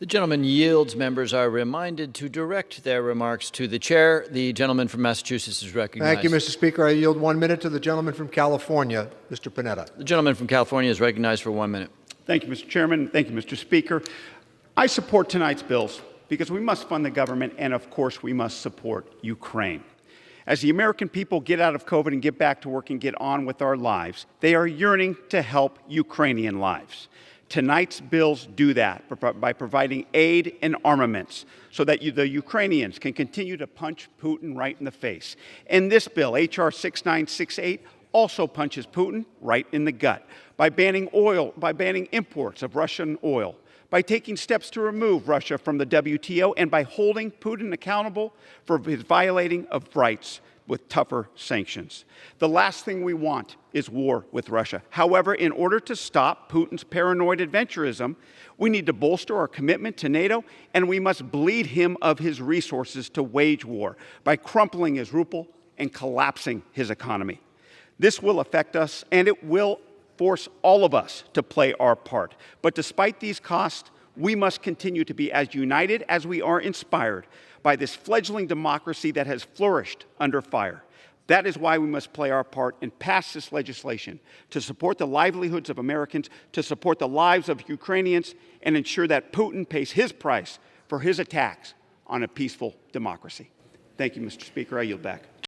The gentleman yields. Members are reminded to direct their remarks to the chair. The gentleman from Massachusetts is recognized. Thank you, Mr. Speaker. I yield 1 minute to the gentleman from California, Mr. Panetta. The gentleman from California is recognized for 1 minute. Thank you, Mr. Chairman. Thank you, Mr. Speaker. I support tonight's bills because we must fund the government and, of course, we must support Ukraine. As the American people get out of COVID and get back to work and get on with our lives, they are yearning to help Ukrainian lives. Tonight's bills do that by providing aid and armaments so that the Ukrainians can continue to punch Putin right in the face. And this bill, H.R. 6968, also punches Putin right in the gut by banning imports of Russian oil, by taking steps to remove Russia from the WTO, and by holding Putin accountable for his violating of rights with tougher sanctions. The last thing we want is war with Russia. However, in order to stop Putin's paranoid adventurism, we need to bolster our commitment to NATO, and we must bleed him of his resources to wage war by crumpling his ruble and collapsing his economy. This will affect us, and it will force all of us to play our part. But despite these costs, we must continue to be as united as we are inspired by this fledgling democracy that has flourished under fire. That is why we must play our part and pass this legislation to support the livelihoods of Americans, to support the lives of Ukrainians, and ensure that Putin pays his price for his attacks on a peaceful democracy. Thank you, Mr. Speaker. I yield back.